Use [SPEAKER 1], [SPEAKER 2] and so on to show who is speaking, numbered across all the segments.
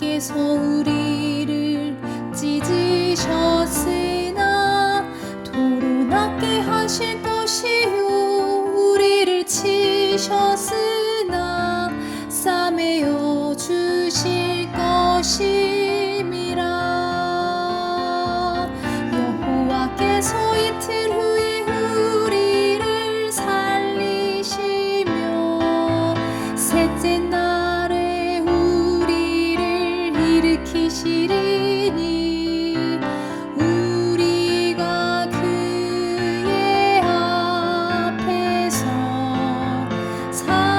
[SPEAKER 1] 여호와께서 우리를 찢으셨으나 토론하게 하실 것이요 우리를 치셨으나 싸매어 주실 것임이라. 여호와께서 이틀 후에 우리를 살리시며 셋째 날에 우리를 일으키시리니 우리가 그의 앞에서 살리라.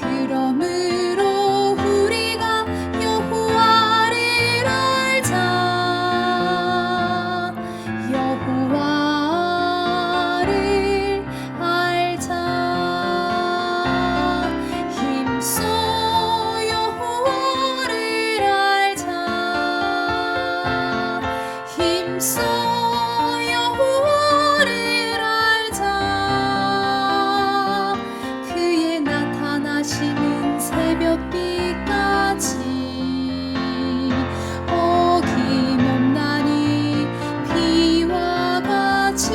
[SPEAKER 1] 그러므로 우리가 여호와를 알자. 여호와를 알자. 힘써 여호와를 알자. 힘써 여호와를 알자. 그의 나타나시는 새벽빛까지 어김없나니 비와 같이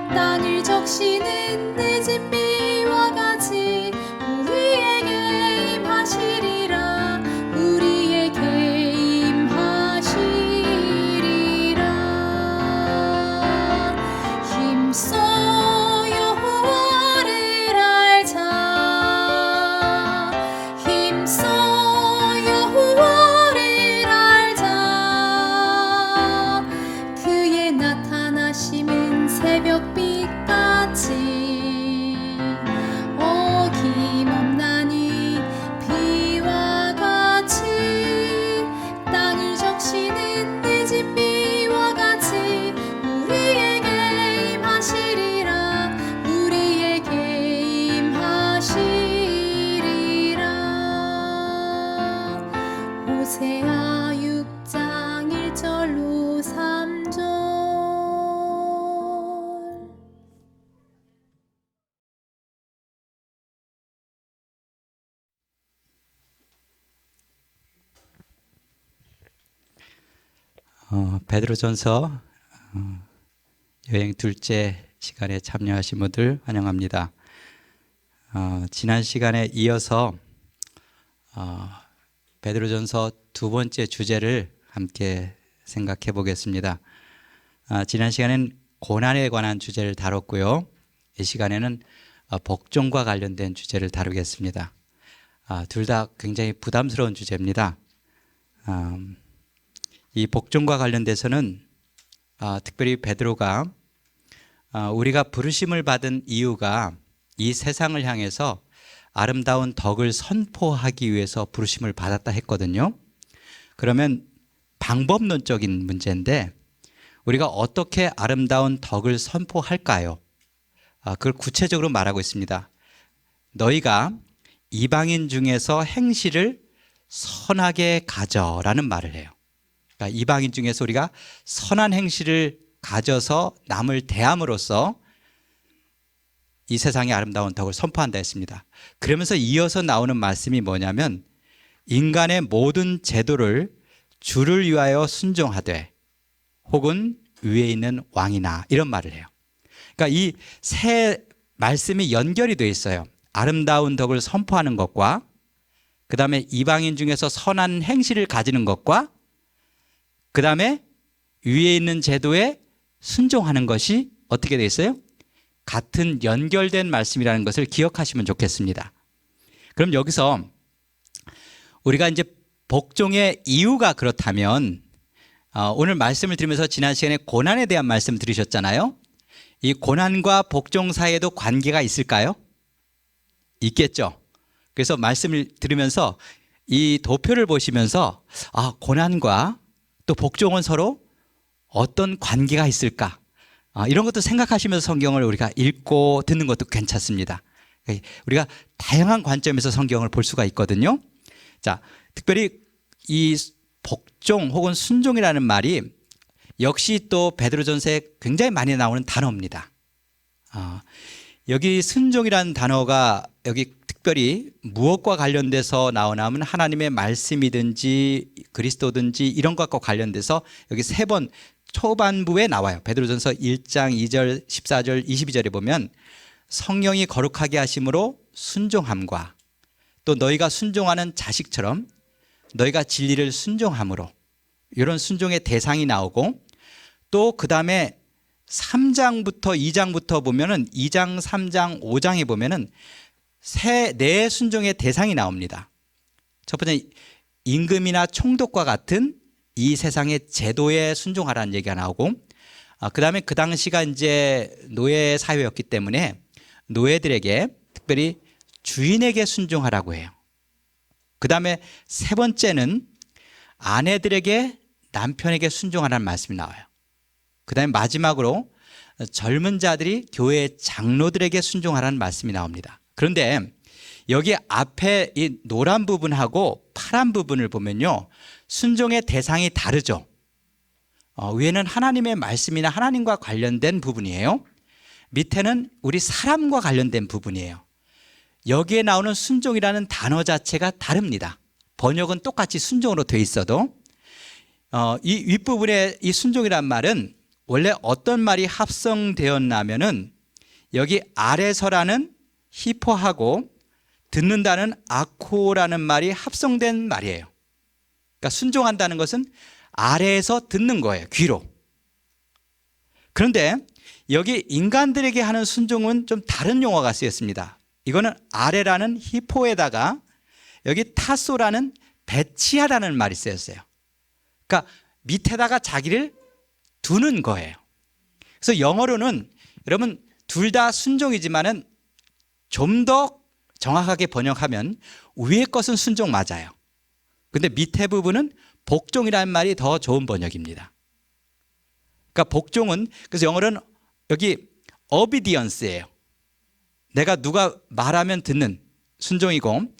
[SPEAKER 1] 땅을 적시는 늦은 비와 같이 우리에게 임하시리라. 우리에게 임하시리라. 힘써 여호와를 알자. 힘써 여호와를 알자. 그의 나타나심은 새벽빛같이 어김없나니 비와 같이 땅을 적시는 늦은 비와 같이 우리에게 임하시리라. 우리에게 임하시리라. 호세아 6장 1절로 3절.
[SPEAKER 2] 베드로전서 여행 둘째 시간에 참여하신 분들 환영합니다. 지난 시간에 이어서 베드로전서 두 번째 주제를 함께 생각해 보겠습니다. 지난 시간에는 고난에 관한 주제를 다뤘고요. 이 시간에는 복종과 관련된 주제를 다루겠습니다. 둘 다 굉장히 부담스러운 주제입니다. 이 복종과 관련돼서는 특별히 베드로가 우리가 부르심을 받은 이유가 이 세상을 향해서 아름다운 덕을 선포하기 위해서 부르심을 받았다 했거든요. 그러면 방법론적인 문제인데 우리가 어떻게 아름다운 덕을 선포할까요? 그걸 구체적으로 말하고 있습니다. 너희가 이방인 중에서 행실을 선하게 가져라는 말을 해요. 그러니까 이방인 중에서 우리가 선한 행실을 가져서 남을 대함으로써 이 세상의 아름다운 덕을 선포한다 했습니다. 그러면서 이어서 나오는 말씀이 뭐냐면 인간의 모든 제도를 주를 위하여 순종하되 혹은 위에 있는 왕이나 이런 말을 해요. 그러니까 이 세 말씀이 연결이 되어 있어요. 아름다운 덕을 선포하는 것과 그 다음에 이방인 중에서 선한 행실을 가지는 것과 그 다음에 위에 있는 제도에 순종하는 것이 어떻게 되어 있어요? 같은 연결된 말씀이라는 것을 기억하시면 좋겠습니다. 그럼 여기서 우리가 이제 복종의 이유가 그렇다면 오늘 말씀을 들으면서 지난 시간에 고난에 대한 말씀 들으셨잖아요. 이 고난과 복종 사이에도 관계가 있을까요? 있겠죠. 그래서 말씀을 들으면서 이 도표를 보시면서 고난과 또 복종은 서로 어떤 관계가 있을까? 이런 것도 생각하시면서 성경을 우리가 읽고 듣는 것도 괜찮습니다. 우리가 다양한 관점에서 성경을 볼 수가 있거든요. 자, 특별히 이 복종 혹은 순종이라는 말이 역시 또 베드로전서에 굉장히 많이 나오는 단어입니다. 여기 순종이라는 단어가 여기 특별히 무엇과 관련돼서 나오나 하면 하나님의 말씀이든지 그리스도든지 이런 것과 관련돼서 여기 3번 초반부에 나와요. 베드로전서 1장 2절 14절 22절에 보면 성령이 거룩하게 하심으로 순종함과 또 너희가 순종하는 자식처럼 너희가 진리를 순종함으로 이런 순종의 대상이 나오고 또 그 다음에 3장부터 2장부터 보면은 2장, 3장, 5장에 보면은 네 순종의 대상이 나옵니다. 첫 번째 임금이나 총독과 같은 이 세상의 제도에 순종하라는 얘기가 나오고 그 다음에 그 당시가 이제 노예 사회였기 때문에 노예들에게 특별히 주인에게 순종하라고 해요. 그 다음에 3번째는 아내들에게 남편에게 순종하라는 말씀이 나와요. 그 다음에 마지막으로 젊은 자들이 교회 장로들에게 순종하라는 말씀이 나옵니다. 그런데 여기 앞에 이 노란 부분하고 파란 부분을 보면요, 순종의 대상이 다르죠. 위에는 하나님의 말씀이나 하나님과 관련된 부분이에요. 밑에는 우리 사람과 관련된 부분이에요. 여기에 나오는 순종이라는 단어 자체가 다릅니다. 번역은 똑같이 순종으로 돼 있어도 이 윗부분에 이 순종이란 말은 원래 어떤 말이 합성되었냐면은 여기 아래서라는 히포하고 듣는다는 아코라는 말이 합성된 말이에요. 그러니까 순종한다는 것은 아래에서 듣는 거예요. 귀로. 그런데 여기 인간들에게 하는 순종은 좀 다른 용어가 쓰였습니다. 이거는 아래라는 히포에다가 여기 타소라는 배치하다는 말이 쓰였어요. 그러니까 밑에다가 자기를 두는 거예요. 그래서 영어로는 여러분 둘 다 순종이지만은 좀 더 정확하게 번역하면 위에 것은 순종 맞아요. 근데 밑에 부분은 복종이라는 말이 더 좋은 번역입니다. 그러니까 복종은 그래서 영어로는 여기 obedience예요. 내가 누가 말하면 듣는 순종이고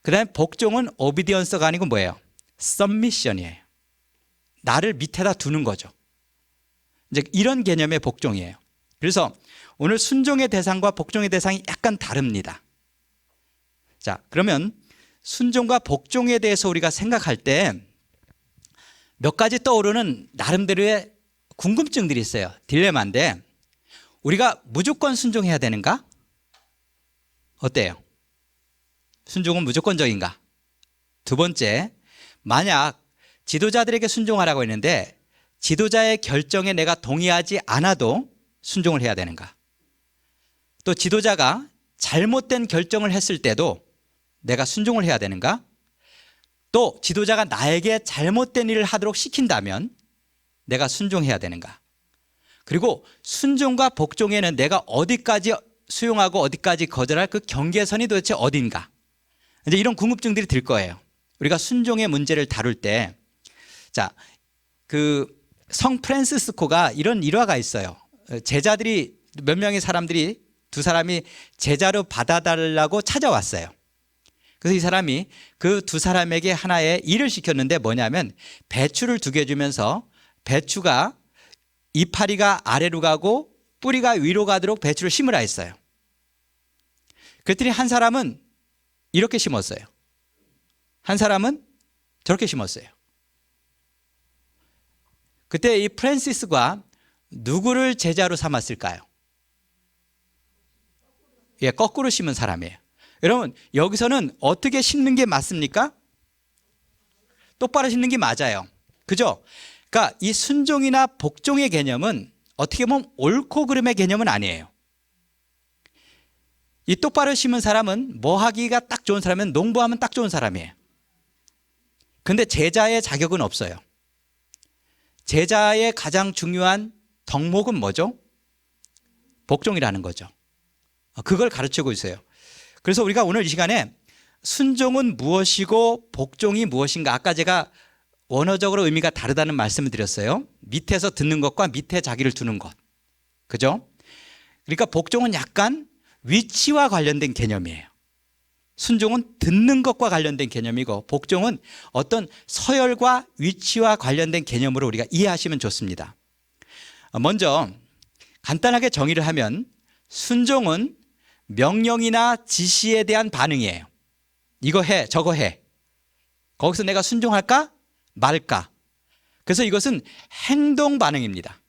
[SPEAKER 2] 그다음에 복종은 obedience가 아니고 뭐예요? submission이에요. 나를 밑에다 두는 거죠. 이제 이런 개념의 복종이에요. 그래서 오늘 순종의 대상과 복종의 대상이 약간 다릅니다. 자, 그러면 순종과 복종에 대해서 우리가 생각할 때 몇 가지 떠오르는 나름대로의 궁금증들이 있어요. 딜레마인데 우리가 무조건 순종해야 되는가? 어때요? 순종은 무조건적인가? 두 번째, 만약 지도자들에게 순종하라고 했는데 지도자의 결정에 내가 동의하지 않아도 순종을 해야 되는가? 또 지도자가 잘못된 결정을 했을 때도 내가 순종을 해야 되는가? 또 지도자가 나에게 잘못된 일을 하도록 시킨다면 내가 순종해야 되는가? 그리고 순종과 복종에는 내가 어디까지 수용하고 어디까지 거절할 그 경계선이 도대체 어딘가? 이제 이런 궁금증들이 들 거예요. 우리가 순종의 문제를 다룰 때, 자, 성 프란시스코가 이런 일화가 있어요. 제자들이 몇 명의 사람들이 두 사람이 제자로 받아달라고 찾아왔어요. 그래서 이 사람이 그 두 사람에게 하나의 일을 시켰는데 뭐냐면 배추를 2개 주면서 배추가 이파리가 아래로 가고 뿌리가 위로 가도록 배추를 심으라 했어요. 그랬더니 한 사람은 이렇게 심었어요. 한 사람은 저렇게 심었어요. 그때 이 프란시스가 누구를 제자로 삼았을까요? 예, 거꾸로 심은 사람이에요. 여러분, 여기서는 어떻게 심는 게 맞습니까? 똑바로 심는 게 맞아요. 그죠? 그러니까 이 순종이나 복종의 개념은 어떻게 보면 옳고 그름의 개념은 아니에요. 이 똑바로 심은 사람은 뭐 하기가 딱 좋은 사람은 농부하면 딱 좋은 사람이에요. 근데 제자의 자격은 없어요. 제자의 가장 중요한 덕목은 뭐죠? 복종이라는 거죠. 그걸 가르치고 있어요. 그래서 우리가 오늘 이 시간에 순종은 무엇이고 복종이 무엇인가, 아까 제가 원어적으로 의미가 다르다는 말씀을 드렸어요. 밑에서 듣는 것과 밑에 자기를 두는 것. 그죠? 그러니까 복종은 약간 위치와 관련된 개념이에요. 순종은 듣는 것과 관련된 개념이고 복종은 어떤 서열과 위치와 관련된 개념으로 우리가 이해하시면 좋습니다. 먼저 간단하게 정의를 하면 순종은 명령이나 지시에 대한 반응이에요. 이거 해, 저거 해. 거기서 내가 순종할까 말까. 그래서 이것은 행동 반응입니다.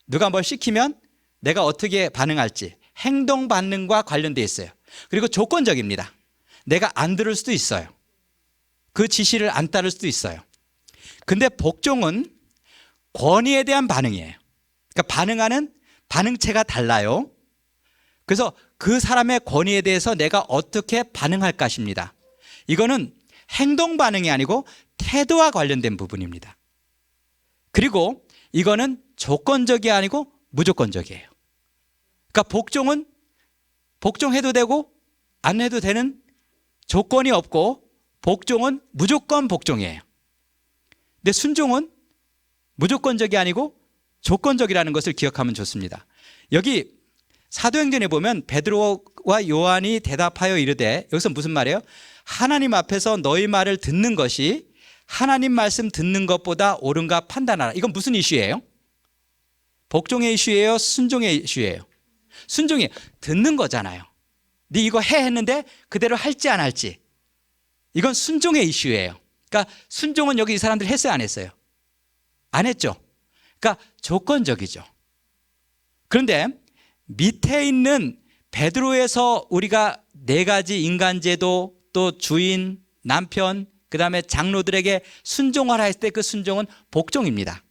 [SPEAKER 2] 누가 뭘 시키면 내가 어떻게 반응할지 행동 반응과 관련되어 있어요. 그리고 조건적입니다. 내가 안 들을 수도 있어요. 그 지시를 안 따를 수도 있어요. 근데 복종은 권위에 대한 반응이에요. 그러니까 반응하는 반응체가 달라요. 그래서 그 사람의 권위에 대해서 내가 어떻게 반응할 것입니다. 이거는 행동 반응이 아니고 태도와 관련된 부분입니다. 그리고 이거는 조건적이 아니고 무조건적이에요. 그러니까 복종은 복종해도 되고 안 해도 되는 조건이 없고 복종은 무조건 복종이에요. 근데 순종은 무조건적이 아니고 조건적이라는 것을 기억하면 좋습니다. 여기 사도행전에 보면 베드로와 요한이 대답하여 이르되, 여기서 무슨 말이에요? 하나님 앞에서 너희 말을 듣는 것이 하나님 말씀 듣는 것보다 옳은가 판단하라. 이건 무슨 이슈예요? 복종의 이슈예요? 순종의 이슈예요? 순종이 듣는 거잖아요. 네 이거 해 했는데 그대로 할지 안 할지. 이건 순종의 이슈예요. 그러니까 순종은 여기 이 사람들 했어요, 안 했어요? 안 했죠. 그러니까 조건적이죠. 그런데 밑에 있는 베드로에서 우리가 4가지 인간제도, 또 주인, 남편, 그 다음에 장로들에게 순종하라 했을 때 그 순종은 복종입니다.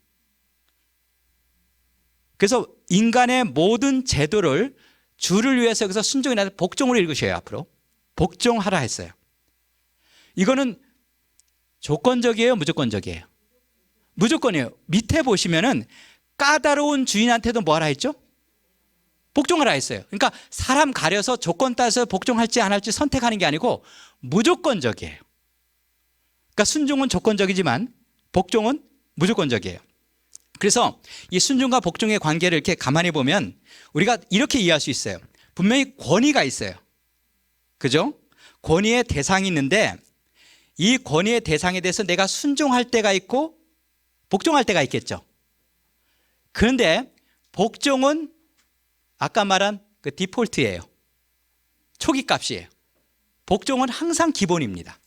[SPEAKER 2] 그래서 인간의 모든 제도를 주를 위해서 여기서 순종이나 복종으로 읽으셔요. 앞으로 복종하라 했어요. 이거는 조건적이에요, 무조건적이에요? 무조건이에요. 밑에 보시면은 까다로운 주인한테도 뭐하라 했죠? 복종하라 했어요. 그러니까 사람 가려서 조건 따서 복종할지 안 할지 선택하는 게 아니고 무조건적이에요. 그러니까 순종은 조건적이지만 복종은 무조건적이에요. 그래서 이 순종과 복종의 관계를 이렇게 가만히 보면 우리가 이렇게 이해할 수 있어요. 분명히 권위가 있어요. 그죠? 권위의 대상이 있는데 이 권위의 대상에 대해서 내가 순종할 때가 있고 복종할 때가 있겠죠. 그런데 복종은 아까 말한 그 디폴트예요. 초기값이에요. 복종은 항상 기본입니다.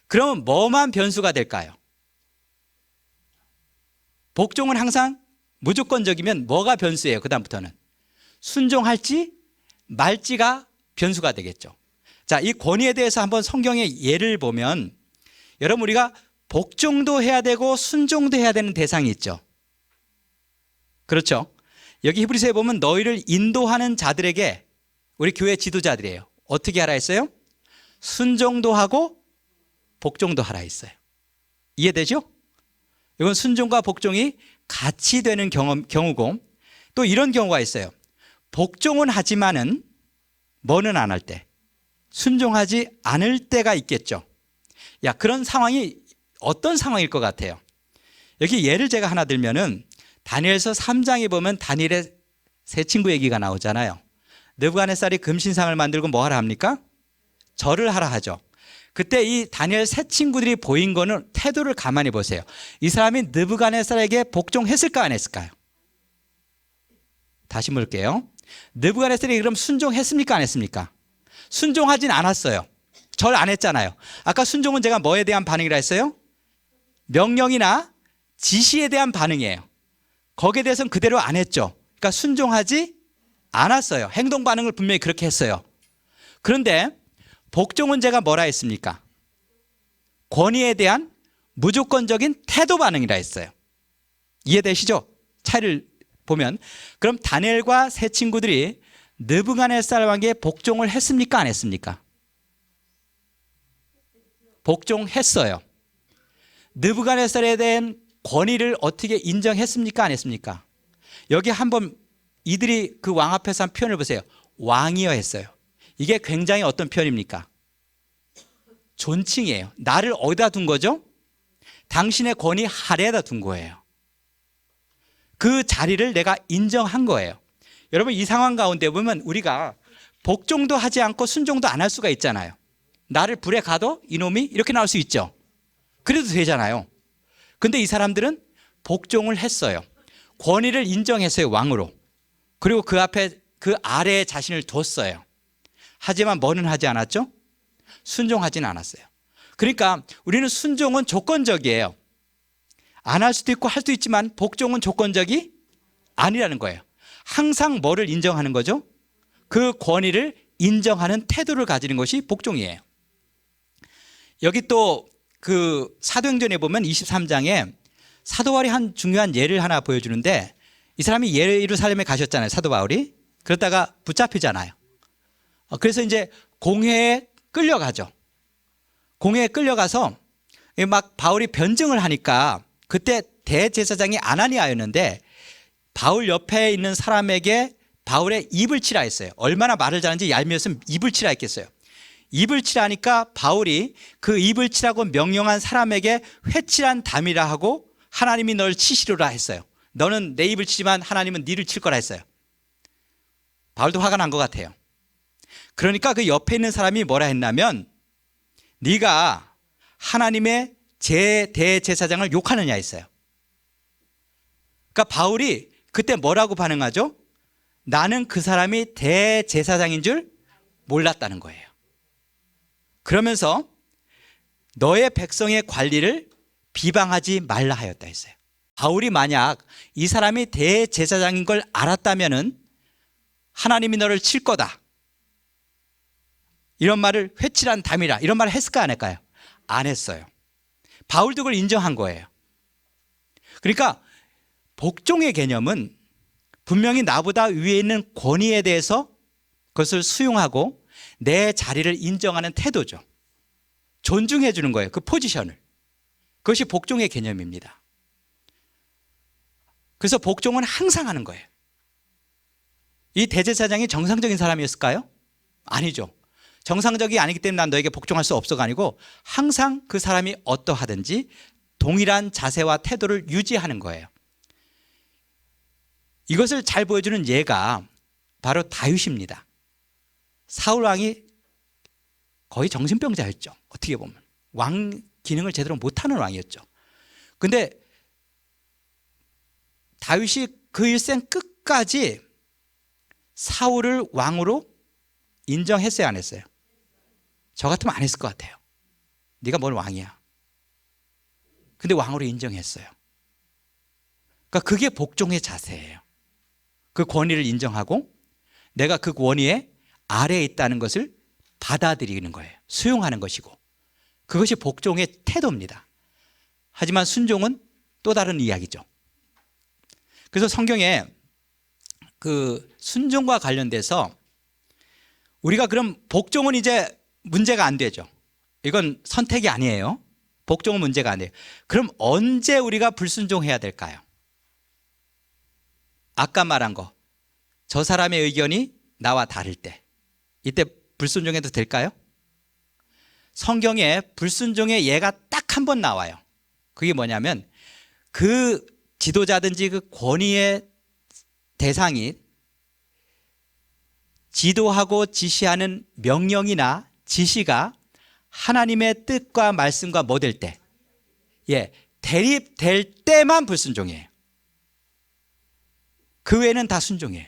[SPEAKER 2] 그러면 뭐만 변수가 될까요? 복종은 항상 무조건적이면 뭐가 변수예요? 그 다음부터는 순종할지 말지가 변수가 되겠죠. 자, 이 권위에 대해서 한번 성경의 예를 보면 여러분 우리가 복종도 해야 되고 순종도 해야 되는 대상이 있죠. 그렇죠? 여기 히브리서에 보면 너희를 인도하는 자들에게, 우리 교회 지도자들이에요. 어떻게 하라 했어요? 순종도 하고 복종도 하라 했어요. 이해되죠? 이건 순종과 복종이 같이 되는 경우고, 또 이런 경우가 있어요. 복종은 하지만은 뭐는 안 할 때, 순종하지 않을 때가 있겠죠. 야, 그런 상황이 어떤 상황일 것 같아요? 여기 예를 제가 하나 들면은 다니엘서 3장에 보면 다니엘의 세 친구 얘기가 나오잖아요. 느부갓네살이 금신상을 만들고 뭐 하라 합니까? 절을 하라 하죠. 그때 이 다니엘 세 친구들이 보인 거는 태도를 가만히 보세요. 이 사람이 느부갓네살에게 복종했을까 안 했을까요? 다시 물을게요. 느부갓네살이 그럼 순종했습니까 안 했습니까? 순종하진 않았어요. 절 안 했잖아요. 아까 순종은 제가 뭐에 대한 반응이라 했어요? 명령이나 지시에 대한 반응이에요. 거기에 대해서는 그대로 안 했죠. 그러니까 순종하지 않았어요. 행동 반응을 분명히 그렇게 했어요. 그런데 복종은 제가 뭐라 했습니까? 권위에 대한 무조건적인 태도 반응이라 했어요. 이해되시죠? 차이를 보면. 그럼 다니엘과 세 친구들이 느부갓네살 왕에게 복종을 했습니까 안 했습니까? 복종했어요. 느부갓네살에 대한 권위를 어떻게 인정했습니까 안 했습니까? 여기 한번 이들이 그 왕 앞에서 한 표현을 보세요. 왕이여 했어요. 이게 굉장히 어떤 표현입니까? 존칭이에요. 나를 어디다 둔 거죠? 당신의 권위 아래에다 둔 거예요. 그 자리를 내가 인정한 거예요. 여러분 이 상황 가운데 보면 우리가 복종도 하지 않고 순종도 안 할 수가 있잖아요. 나를 불에 가둬 이놈이 이렇게 나올 수 있죠. 그래도 되잖아요. 근데 이 사람들은 복종을 했어요. 권위를 인정했어요. 왕으로. 그리고 그 앞에 그 아래에 자신을 뒀어요. 하지만 뭐는 하지 않았죠? 순종하지는 않았어요. 그러니까 우리는 순종은 조건적이에요. 안 할 수도 있고 할 수도 있지만 복종은 조건적이 아니라는 거예요. 항상 뭐를 인정하는 거죠? 그 권위를 인정하는 태도를 가지는 것이 복종이에요. 여기 또 그 사도행전에 보면 23장에 사도 바울이 한 중요한 예를 하나 보여주는데, 이 사람이 예루살렘에 가셨잖아요, 사도 바울이. 그러다가 붙잡히잖아요. 그래서 이제 공회에 끌려가죠. 공회에 끌려가서 막 바울이 변증을 하니까, 그때 대제사장이 아나니아였는데 바울 옆에 있는 사람에게 바울의 입을 치라 했어요. 얼마나 말을 잘하는지 얄미웠으면 입을 치라 했겠어요. 입을 치라니까 바울이 그 입을 치라고 명령한 사람에게 회칠한 담이라 하고 하나님이 널 치시리라 했어요. 너는 내 입을 치지만 하나님은 네를 칠 거라 했어요. 바울도 화가 난 것 같아요. 그러니까 그 옆에 있는 사람이 뭐라 했냐면, 네가 하나님의 대제사장을 욕하느냐 했어요. 그러니까 바울이 그때 뭐라고 반응하죠? 나는 그 사람이 대제사장인 줄 몰랐다는 거예요. 그러면서 너의 백성의 관리를 비방하지 말라 하였다 했어요. 바울이 만약 이 사람이 대제사장인 걸 알았다면은 하나님이 너를 칠 거다, 이런 말을, 회칠한 담이라, 이런 말을 했을까 안 했을까요? 안 했어요. 바울도 그걸 인정한 거예요. 그러니까 복종의 개념은 분명히 나보다 위에 있는 권위에 대해서 그것을 수용하고 내 자리를 인정하는 태도죠. 존중해 주는 거예요, 그 포지션을. 그것이 복종의 개념입니다. 그래서 복종은 항상 하는 거예요. 이 대제사장이 정상적인 사람이었을까요? 아니죠. 정상적이 아니기 때문에 난 너에게 복종할 수 없어가 아니고, 항상 그 사람이 어떠하든지 동일한 자세와 태도를 유지하는 거예요. 이것을 잘 보여주는 예가 바로 다윗입니다. 사울 왕이 거의 정신병자였죠. 어떻게 보면 왕 기능을 제대로 못하는 왕이었죠. 근데 다윗이 그 일생 끝까지 사울을 왕으로 인정했어요, 안 했어요? 저 같으면 안 했을 것 같아요. 네가 뭘 왕이야. 근데 왕으로 인정했어요. 그러니까 그게 복종의 자세예요. 그 권위를 인정하고 내가 그 권위에 아래에 있다는 것을 받아들이는 거예요. 수용하는 것이고, 그것이 복종의 태도입니다. 하지만 순종은 또 다른 이야기죠. 그래서 성경에 그 순종과 관련돼서 우리가 그럼 복종은 이제 문제가 안 되죠. 이건 선택이 아니에요. 복종은 문제가 아니에요. 그럼 언제 우리가 불순종해야 될까요? 아까 말한 거, 저 사람의 의견이 나와 다를 때, 이때 불순종해도 될까요? 성경에 불순종의 예가 딱 한 번 나와요. 그게 뭐냐면, 그 지도자든지 그 권위의 대상이 지도하고 지시하는 명령이나 지시가 하나님의 뜻과 말씀과 뭐 될 때, 대립될 때만 불순종이에요. 그 외에는 다 순종이에요.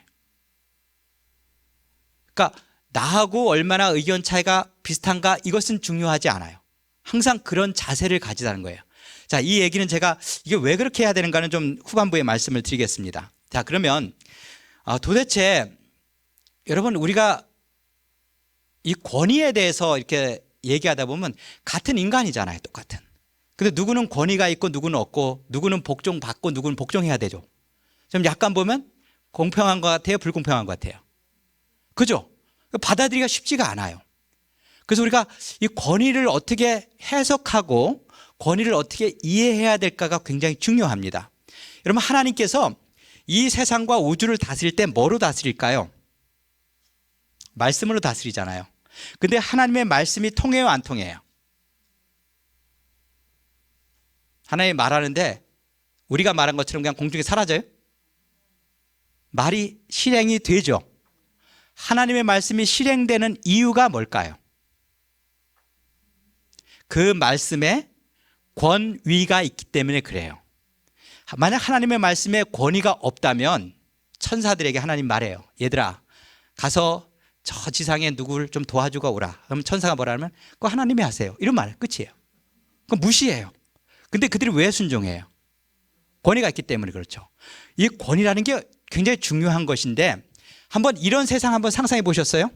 [SPEAKER 2] 그러니까 나하고 얼마나 의견 차이가 비슷한가, 이것은 중요하지 않아요. 항상 그런 자세를 가지라는 거예요. 자, 이 얘기는 제가 이게 왜 그렇게 해야 되는가는 좀 후반부에 말씀을 드리겠습니다. 자, 그러면 도대체 여러분, 우리가 이 권위에 대해서 이렇게 얘기하다 보면 같은 인간이잖아요, 똑같은. 근데 누구는 권위가 있고 누구는 없고, 누구는 복종받고 누구는 복종해야 되죠. 좀 약간 보면 공평한 것 같아요, 불공평한 것 같아요. 그죠? 받아들이기가 쉽지가 않아요. 그래서 우리가 이 권위를 어떻게 해석하고 권위를 어떻게 이해해야 될까가 굉장히 중요합니다. 여러분, 하나님께서 이 세상과 우주를 다스릴 때 뭐로 다스릴까요? 말씀으로 다스리잖아요. 근데 하나님의 말씀이 통해요, 안 통해요? 하나님이 말하는데 우리가 말한 것처럼 그냥 공중에 사라져요? 말이 실행이 되죠. 하나님의 말씀이 실행되는 이유가 뭘까요? 그 말씀에 권위가 있기 때문에 그래요. 만약 하나님의 말씀에 권위가 없다면 천사들에게 하나님 말해요. 얘들아, 가서 저 지상에 누구를 좀 도와주고 오라. 그럼 천사가 뭐라 하면 그거 하나님이 하세요. 이런 말 끝이에요. 그건 무시해요. 근데 그들이 왜 순종해요? 권위가 있기 때문에 그렇죠. 이 권위라는 게 굉장히 중요한 것인데 한번 이런 세상 한번 상상해 보셨어요?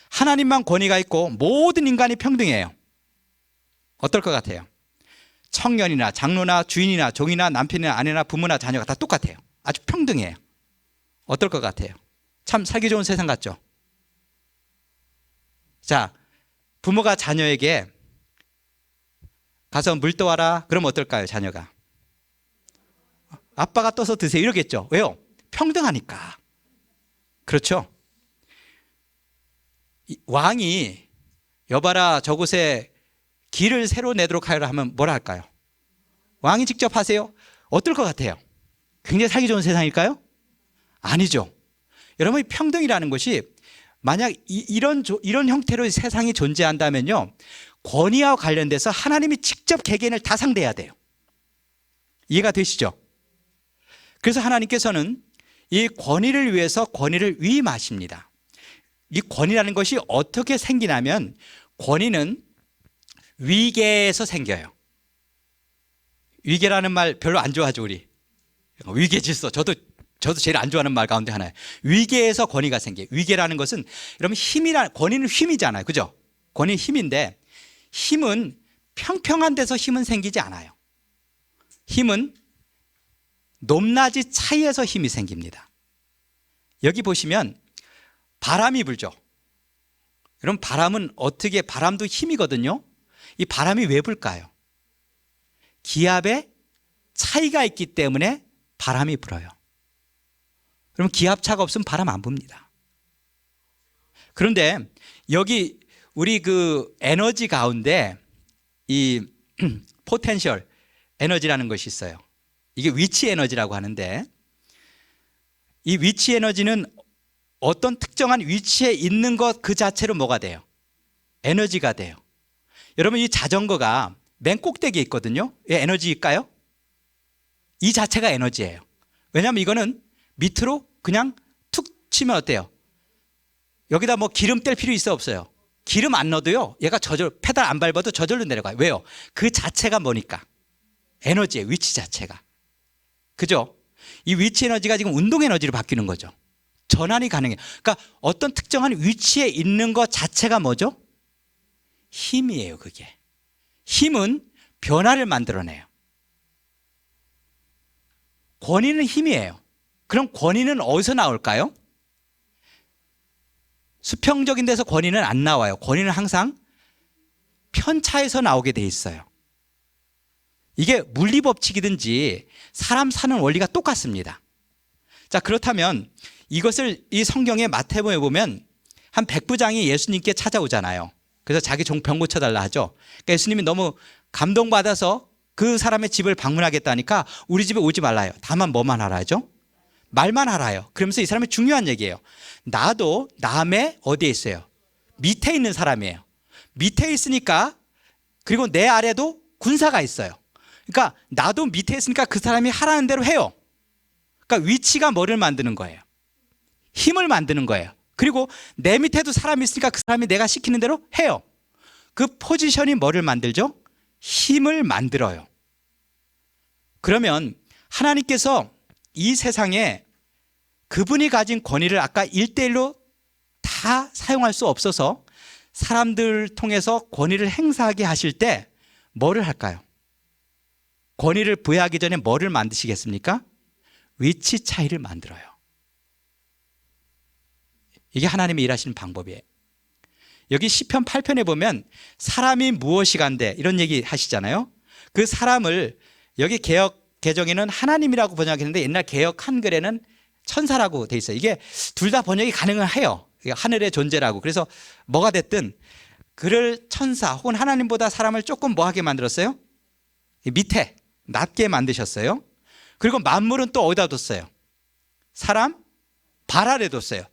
[SPEAKER 2] 하나님만 권위가 있고 모든 인간이 평등해요. 어떨 것 같아요? 청년이나 장로나 주인이나 종이나 남편이나 아내나 부모나 자녀가 다 똑같아요. 아주 평등해요. 어떨 것 같아요? 참 살기 좋은 세상 같죠? 자, 부모가 자녀에게 가서 물 떠와라. 그럼 어떨까요, 자녀가? 아빠가 떠서 드세요. 이러겠죠. 왜요? 평등하니까. 그렇죠? 왕이 여봐라 저곳에 길을 새로 내도록 하여라 하면 뭐라 할까요? 왕이 직접 하세요? 어떨 것 같아요? 굉장히 살기 좋은 세상일까요? 아니죠. 여러분, 평등이라는 것이 만약 이런 형태로 세상이 존재한다면요, 권위와 관련돼서 하나님이 직접 개개인을 다 상대해야 돼요. 이해가 되시죠? 그래서 하나님께서는 이 권위를 위해서 권위를 위임하십니다. 이 권위라는 것이 어떻게 생기냐면 권위는 위계에서 생겨요. 위계라는 말 별로 안 좋아하죠, 우리. 위계 질서. 저도 제일 안 좋아하는 말 가운데 하나예요. 위계에서 권위가 생겨요. 위계라는 것은 여러분 권위는 힘이잖아요. 그죠? 권위는 힘인데 힘은 평평한 데서 힘은 생기지 않아요. 힘은 높낮이 차이에서 힘이 생깁니다. 여기 보시면 바람이 불죠. 여러분, 바람도 힘이거든요. 이 바람이 왜 불까요? 기압의 차이가 있기 때문에 바람이 불어요. 그럼 기압차가 없으면 바람 안 붑니다. 그런데 여기 우리 그 에너지 가운데 이 포텐셜 에너지라는 것이 있어요. 이게 위치 에너지라고 하는데 이 위치 에너지는 어떤 특정한 위치에 있는 것 그 자체로 뭐가 돼요? 에너지가 돼요. 여러분, 이 자전거가 맨 꼭대기에 있거든요. 이 에너지일까요? 이 자체가 에너지예요. 왜냐하면 이거는 밑으로 그냥 툭 치면 어때요? 여기다 뭐 기름 뗄 필요 있어 없어요? 기름 안 넣어도요, 얘가 페달 안 밟아도 저절로 내려가요. 왜요? 그 자체가 뭐니까? 에너지예요. 위치 자체가. 그죠? 이 위치 에너지가 지금 운동 에너지로 바뀌는 거죠. 전환이 가능해요. 그러니까 어떤 특정한 위치에 있는 것 자체가 뭐죠? 힘이에요. 그게. 힘은 변화를 만들어내요. 권위는 힘이에요. 그럼 권위는 어디서 나올까요? 수평적인 데서 권위는 안 나와요. 권위는 항상 편차에서 나오게 돼 있어요. 이게 물리법칙이든지 사람 사는 원리가 똑같습니다. 자, 그렇다면 이것을 이 성경의 마태복음에 보면 한 백부장이 예수님께 찾아오잖아요. 그래서 자기 종 병 고쳐달라 하죠. 그러니까 예수님이 너무 감동받아서 그 사람의 집을 방문하겠다니까 우리 집에 오지 말라요. 다만 뭐만 하라죠? 말만 하라요. 그러면서 이 사람이 중요한 얘기예요. 나도 남의 어디에 있어요? 밑에 있는 사람이에요. 밑에 있으니까, 그리고 내 아래도 군사가 있어요. 그러니까 나도 밑에 있으니까 그 사람이 하라는 대로 해요. 그러니까 위치가 뭐를 만드는 거예요? 힘을 만드는 거예요. 그리고 내 밑에도 사람이 있으니까 그 사람이 내가 시키는 대로 해요. 그 포지션이 뭐를 만들죠? 힘을 만들어요. 그러면 하나님께서 이 세상에 그분이 가진 권위를 아까 1대1로 다 사용할 수 없어서 사람들을 통해서 권위를 행사하게 하실 때 뭐를 할까요? 권위를 부여하기 전에 뭐를 만드시겠습니까? 위치 차이를 만들어요. 이게 하나님이 일하시는 방법이에요. 여기 시편 8편에 보면 사람이 무엇이간데 이런 얘기 하시잖아요. 그 사람을 여기 개역 개정에는 하나님이라고 번역했는데 옛날 개역 한글에는 천사라고 돼 있어요. 이게 둘 다 번역이 가능해요. 하늘의 존재라고. 그래서 뭐가 됐든 그를 천사 혹은 하나님보다 사람을 조금 뭐하게 만들었어요? 밑에 낮게 만드셨어요. 그리고 만물은 또 어디다 뒀어요? 사람 발 아래 뒀어요.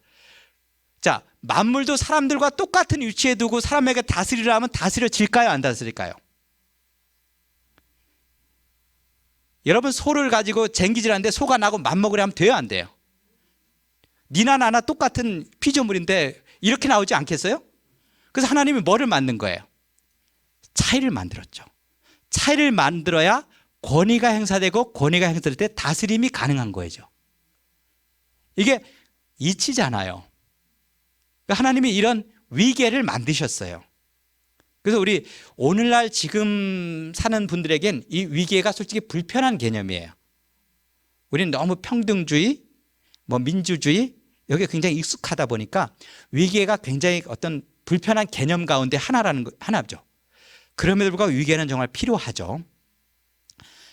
[SPEAKER 2] 자, 만물도 사람들과 똑같은 위치에 두고 사람에게 다스리라 하면 다스려질까요? 안 다스릴까요? 여러분, 소를 가지고 쟁기질하는데 소가 나고 맘먹으려 하면 돼요? 안 돼요? 니나 나나 똑같은 피조물인데 이렇게 나오지 않겠어요? 그래서 하나님이 뭐를 만든 거예요? 차이를 만들었죠. 차이를 만들어야 권위가 행사되고 권위가 행사될 때 다스림이 가능한 거죠. 이게 이치잖아요. 하나님이 이런 위계를 만드셨어요. 그래서 우리 오늘날 지금 사는 분들에겐 이 위계가 솔직히 불편한 개념이에요. 우리는 너무 평등주의, 민주주의 여기에 굉장히 익숙하다 보니까 위계가 굉장히 어떤 불편한 개념 가운데 하나죠. 그럼에도 불구하고 위계는 정말 필요하죠.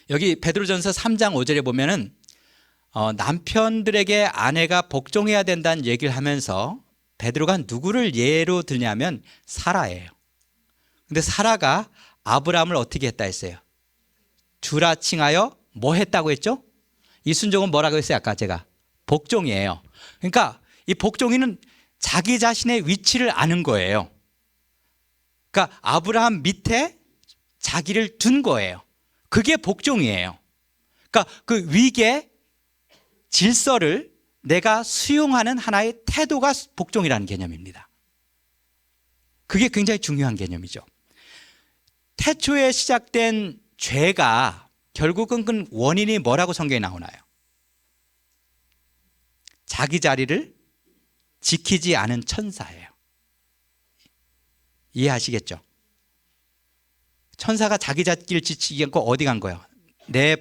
[SPEAKER 2] 여기 베드로전서 3장 5절에 보면은 남편들에게 아내가 복종해야 된다는 얘기를 하면서 베드로가 누구를 예로 들냐면 사라예요. 근데 사라가 아브라함을 어떻게 했다 했어요? 주라 칭하여 뭐 했다고 했죠? 이 순종은 뭐라고 했어요? 아까 제가 복종이에요. 그러니까 이 복종이는 자기 자신의 위치를 아는 거예요. 그러니까 아브라함 밑에 자기를 둔 거예요. 그게 복종이에요. 그러니까 그 위계 질서를 내가 수용하는 하나의 태도가 복종이라는 개념입니다. 그게 굉장히 중요한 개념이죠. 태초에 시작된 죄가 결국은 그 원인이 뭐라고 성경에 나오나요? 자기 자리를 지키지 않은 천사예요. 이해하시겠죠? 천사가 자기 자리를 지키지 않고 어디 간 거예요? 내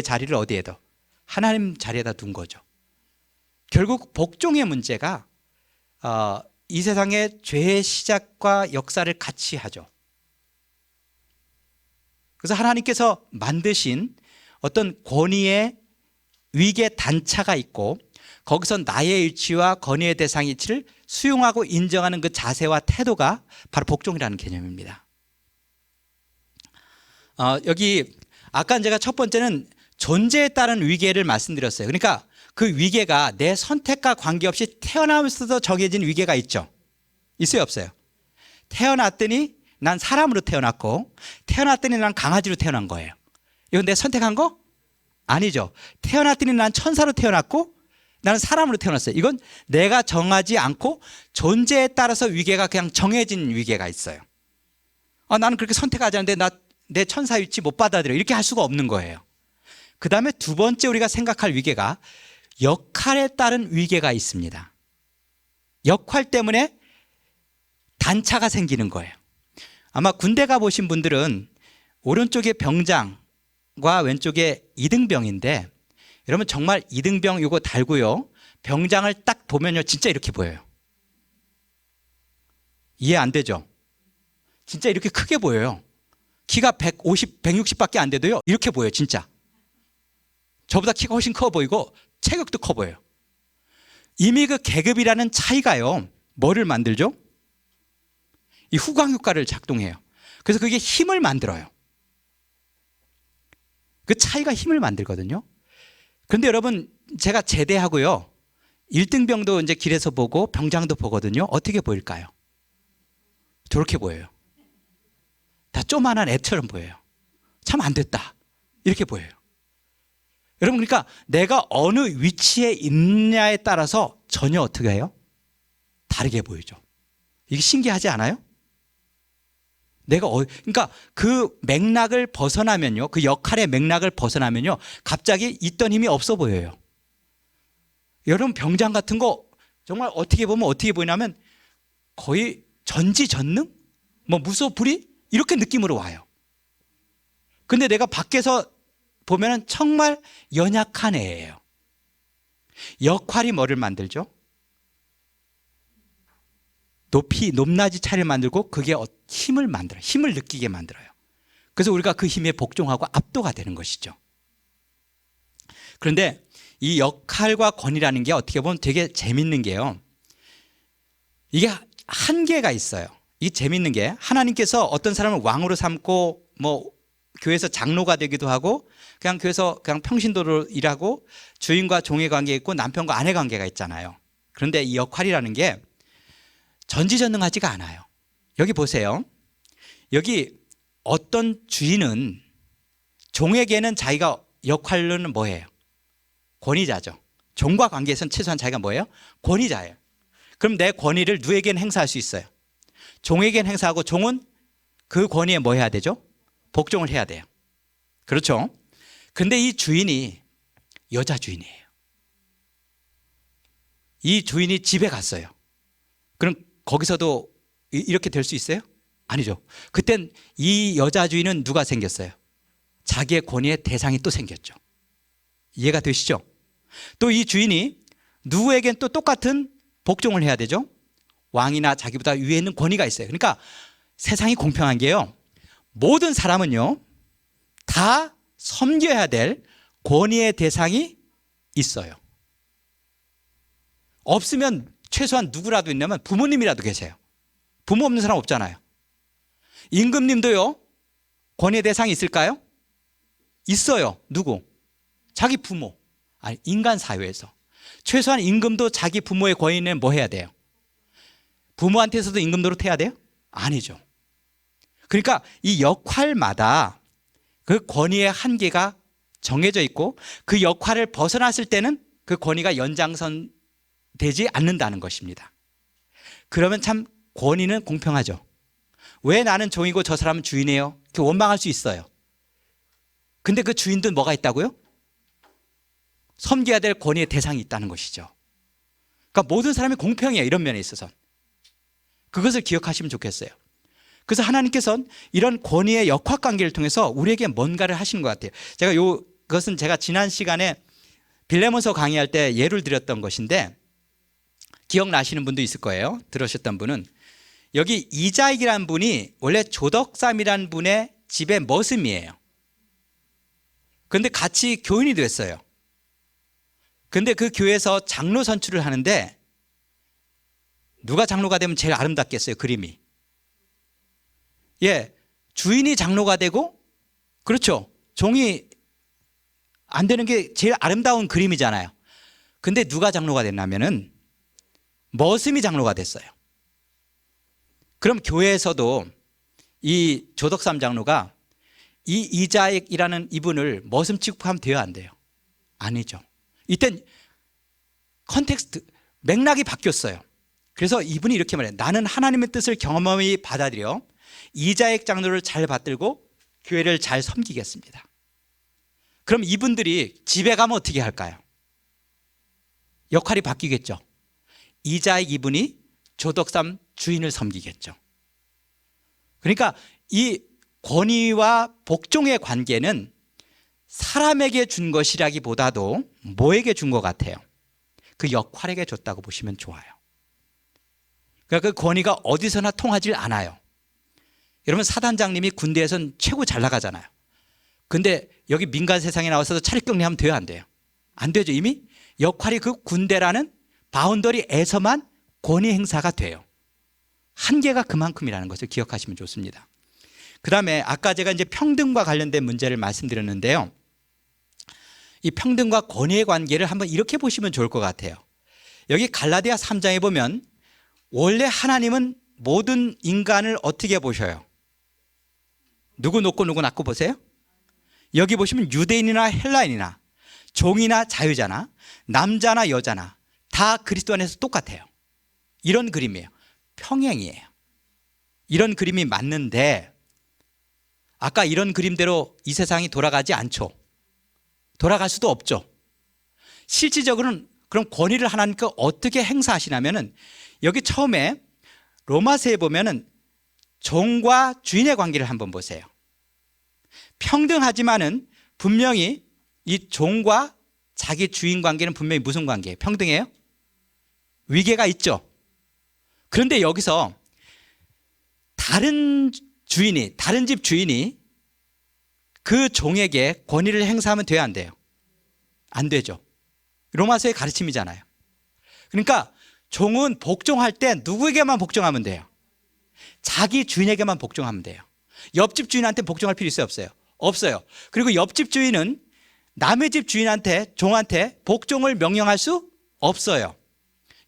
[SPEAKER 2] 자리를 어디에 둬? 하나님 자리에다 둔 거죠. 결국 복종의 문제가 이 세상의 죄의 시작과 역사를 같이 하죠. 그래서 하나님께서 만드신 어떤 권위의 위계 단차가 있고 거기서 나의 일치와 권위의 대상 일치를 수용하고 인정하는 그 자세와 태도가 바로 복종이라는 개념입니다. 여기 아까 제가 첫 번째는 존재에 따른 위계를 말씀드렸어요. 그러니까 그 위계가 내 선택과 관계없이 태어나면서도 정해진 위계가 있죠. 있어요, 없어요? 태어났더니 난 사람으로 태어났고 태어났더니 난 강아지로 태어난 거예요. 이건 내 선택한 거? 아니죠. 태어났더니 난 천사로 태어났고 나는 사람으로 태어났어요. 이건 내가 정하지 않고 존재에 따라서 위계가 그냥 정해진 위계가 있어요. 나는 그렇게 선택하지 않는데 내 천사 위치 못 받아들여. 이렇게 할 수가 없는 거예요. 그 다음에 두 번째 우리가 생각할 위계가 역할에 따른 위계가 있습니다. 역할 때문에 단차가 생기는 거예요. 아마 군대 가보신 분들은 오른쪽에 병장과 왼쪽에 이등병인데 여러분 정말 이등병 이거 달고요. 병장을 딱 보면요. 진짜 이렇게 보여요. 이해 안 되죠? 진짜 이렇게 크게 보여요. 키가 150, 160밖에 안 돼도요. 이렇게 보여요. 진짜. 저보다 키가 훨씬 커 보이고 체격도 커 보여요. 이미 그 계급이라는 차이가요. 뭐를 만들죠? 이 후광 효과를 작동해요. 그래서 그게 힘을 만들어요. 그 차이가 힘을 만들거든요. 그런데 여러분 제가 제대하고요. 1등병도 이제 길에서 보고 병장도 보거든요. 어떻게 보일까요? 저렇게 보여요. 다 조만한 애처럼 보여요. 참 안 됐다. 이렇게 보여요. 여러분 그러니까 내가 어느 위치에 있느냐에 따라서 전혀 어떻게 해요? 다르게 보이죠. 이게 신기하지 않아요? 그러니까 그 맥락을 벗어나면요. 그 역할의 맥락을 벗어나면요. 갑자기 있던 힘이 없어 보여요. 여러분 병장 같은 거 정말 어떻게 보면 어떻게 보이냐면 거의 전지전능? 무소불위? 이렇게 느낌으로 와요. 근데 내가 밖에서 보면은 정말 연약한 애예요. 역할이 뭐를 만들죠? 높낮이 차이를 만들고 그게 힘을 만들어요. 힘을 느끼게 만들어요. 그래서 우리가 그 힘에 복종하고 압도가 되는 것이죠. 그런데 이 역할과 권위라는 게 어떻게 보면 되게 재밌는 게요. 이게 한계가 있어요. 이게 재밌는 게 하나님께서 어떤 사람을 왕으로 삼고 교회에서 장로가 되기도 하고 그냥 교회에서 그냥 평신도로 일하고 주인과 종의 관계 있고 남편과 아내 관계가 있잖아요. 그런데 이 역할이라는 게 전지전능하지가 않아요. 여기 보세요. 여기 어떤 주인은 종에게는 자기가 역할로는 뭐예요? 권위자죠. 종과 관계에서는 최소한 자기가 뭐예요? 권위자예요. 그럼 내 권위를 누구에게는 행사할 수 있어요? 종에게는 행사하고 종은 그 권위에 뭐 해야 되죠? 복종을 해야 돼요. 그렇죠? 근데 이 주인이 여자 주인이에요. 이 주인이 집에 갔어요. 그럼 거기서도 이렇게 될 수 있어요? 아니죠. 그땐 이 여자 주인은 누가 생겼어요? 자기의 권위의 대상이 또 생겼죠. 이해가 되시죠? 또 이 주인이 누구에겐 또 똑같은 복종을 해야 되죠. 왕이나 자기보다 위에 있는 권위가 있어요. 그러니까 세상이 공평한 게요, 모든 사람은요 다 섬겨야 될 권위의 대상이 있어요. 없으면 최소한 누구라도 있냐면 부모님이라도 계세요. 부모 없는 사람 없잖아요. 임금님도요 권위의 대상이 있을까요? 있어요. 누구? 자기 부모. 아니, 인간 사회에서 최소한 임금도 자기 부모의 권위는 뭐 해야 돼요? 부모한테서도 임금 노릇해야 돼요? 아니죠. 그러니까 이 역할마다 그 권위의 한계가 정해져 있고 그 역할을 벗어났을 때는 그 권위가 연장선 되지 않는다는 것입니다. 그러면 참 권위는 공평하죠. 왜 나는 종이고 저 사람은 주인이에요? 이렇게 원망할 수 있어요. 근데 그 주인도 뭐가 있다고요? 섬겨야 될 권위의 대상이 있다는 것이죠. 그러니까 모든 사람이 공평해요. 이런 면에 있어서 그것을 기억하시면 좋겠어요. 그래서 하나님께서는 이런 권위의 역학관계를 통해서 우리에게 뭔가를 하시는 것 같아요. 그것은 제가 지난 시간에 빌레몬서 강의할 때 예를 드렸던 것인데 기억나시는 분도 있을 거예요. 들으셨던 분은 여기 이자익이라는 분이 원래 조덕삼이라는 분의 집의 머슴이에요. 그런데 같이 교인이 됐어요. 근데 그 교회에서 장로 선출을 하는데 누가 장로가 되면 제일 아름답겠어요? 그림이. 예, 주인이 장로가 되고, 그렇죠, 종이 안 되는 게 제일 아름다운 그림이잖아요. 근데 누가 장로가 됐냐면은 머슴이 장로가 됐어요. 그럼 교회에서도 이 조덕삼 장로가 이 이자익이라는 이분을 머슴 취급하면 돼요, 안 돼요? 아니죠. 이땐 컨텍스트, 맥락이 바뀌었어요. 그래서 이분이 이렇게 말해요. 나는 하나님의 뜻을 경험히 받아들여 이자익 장로를 잘 받들고 교회를 잘 섬기겠습니다. 그럼 이분들이 집에 가면 어떻게 할까요? 역할이 바뀌겠죠. 이자익 이분이 조덕삼 주인을 섬기겠죠. 그러니까 이 권위와 복종의 관계는 사람에게 준 것이라기보다도 뭐에게 준 것 같아요? 그 역할에게 줬다고 보시면 좋아요. 그러니까 그 권위가 어디서나 통하질 않아요. 여러분, 사단장님이 군대에선 최고 잘 나가잖아요. 근데 여기 민간 세상에 나와서도 차립격리하면 돼요, 안 돼요? 안 되죠. 이미 역할이 그 군대라는 바운더리에서만 권위 행사가 돼요. 한계가 그만큼이라는 것을 기억하시면 좋습니다. 그 다음에 아까 제가 이제 평등과 관련된 문제를 말씀드렸는데요. 이 평등과 권위의 관계를 한번 이렇게 보시면 좋을 것 같아요. 여기 갈라디아 3장에 보면 원래 하나님은 모든 인간을 어떻게 보셔요? 누구 높고 누구 낮고 보세요? 여기 보시면 유대인이나 헬라인이나 종이나 자유자나 남자나 여자나 다 그리스도 안에서 똑같아요. 이런 그림이에요. 평행이에요. 이런 그림이 맞는데 아까 이런 그림대로 이 세상이 돌아가지 않죠. 돌아갈 수도 없죠. 실질적으로는 그럼 권위를 하나님께 어떻게 행사하시냐면은 여기 처음에 로마서에 보면은 종과 주인의 관계를 한번 보세요. 평등하지만은 분명히 이 종과 자기 주인 관계는 분명히 무슨 관계예요? 평등해요? 위계가 있죠. 그런데 여기서 다른 집 주인이 그 종에게 권위를 행사하면 돼요, 안 돼요? 안 되죠. 로마서의 가르침이잖아요. 그러니까 종은 복종할 때 누구에게만 복종하면 돼요? 자기 주인에게만 복종하면 돼요. 옆집 주인한테 복종할 필요 있어요, 없어요? 없어요. 그리고 옆집 주인은 남의 집 주인한테, 종한테 복종을 명령할 수 없어요.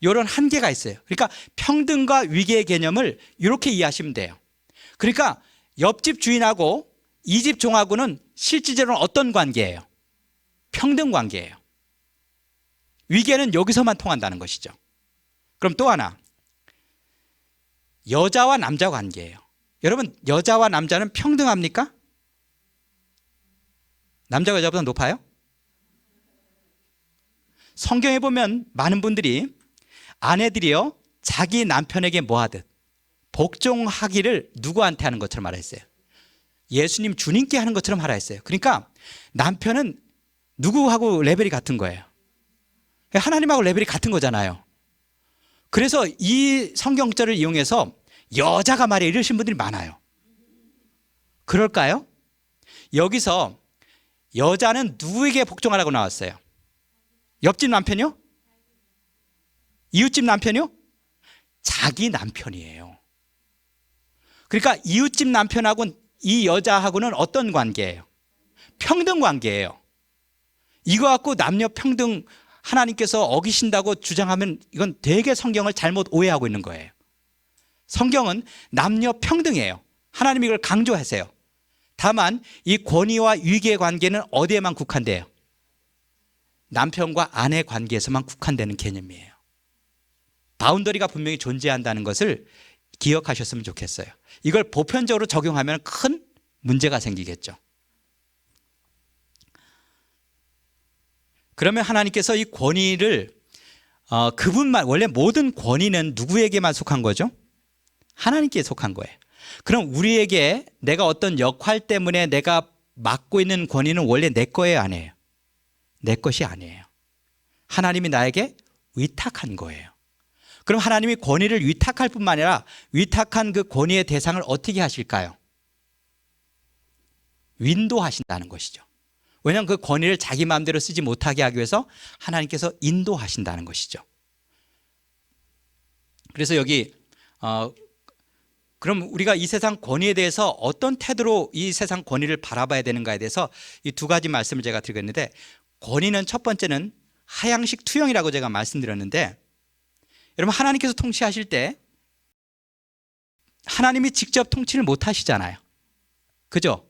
[SPEAKER 2] 이런 한계가 있어요. 그러니까 평등과 위계의 개념을 이렇게 이해하시면 돼요. 그러니까 옆집 주인하고 이 집 종하고는 실질적으로는 어떤 관계예요? 평등 관계예요. 위계는 여기서만 통한다는 것이죠. 그럼 또 하나, 여자와 남자 관계예요. 여러분, 여자와 남자는 평등합니까? 남자가 여자보다 높아요? 성경에 보면 많은 분들이 아내들이요 자기 남편에게 뭐 하듯 복종하기를 누구한테 하는 것처럼 말했어요. 예수님 주님께 하는 것처럼 하라 했어요. 그러니까 남편은 누구하고 레벨이 같은 거예요. 하나님하고 레벨이 같은 거잖아요. 그래서 이 성경절을 이용해서 여자가 말이야 이러신 분들이 많아요. 그럴까요? 여기서 여자는 누구에게 복종하라고 나왔어요? 옆집 남편이요? 이웃집 남편이요? 자기 남편이에요. 그러니까 이웃집 남편하고 이 여자하고는 어떤 관계예요? 평등 관계예요. 이거 갖고 남녀 평등 하나님께서 어기신다고 주장하면 이건 되게 성경을 잘못 오해하고 있는 거예요. 성경은 남녀 평등이에요. 하나님이 이걸 강조하세요. 다만 이 권위와 위계의 관계는 어디에만 국한돼요? 남편과 아내 관계에서만 국한되는 개념이에요. 바운더리가 분명히 존재한다는 것을 기억하셨으면 좋겠어요. 이걸 보편적으로 적용하면 큰 문제가 생기겠죠. 그러면 하나님께서 이 권위를 그분만, 원래 모든 권위는 누구에게만 속한 거죠? 하나님께 속한 거예요. 그럼 우리에게 내가 어떤 역할 때문에 내가 맡고 있는 권위는 원래 내 거예요, 아니에요? 내 것이 아니에요. 하나님이 나에게 위탁한 거예요. 그럼 하나님이 권위를 위탁할 뿐만 아니라 위탁한 그 권위의 대상을 어떻게 하실까요? 인도하신다는 것이죠. 왜냐하면 그 권위를 자기 마음대로 쓰지 못하게 하기 위해서 하나님께서 인도하신다는 것이죠. 그래서 여기 그럼 우리가 이 세상 권위에 대해서 어떤 태도로 이 세상 권위를 바라봐야 되는가에 대해서 이 두 가지 말씀을 제가 드리겠는데, 권위는 첫 번째는 하향식 투영이라고 제가 말씀드렸는데, 여러분 하나님께서 통치하실 때 하나님이 직접 통치를 못 하시잖아요. 그죠?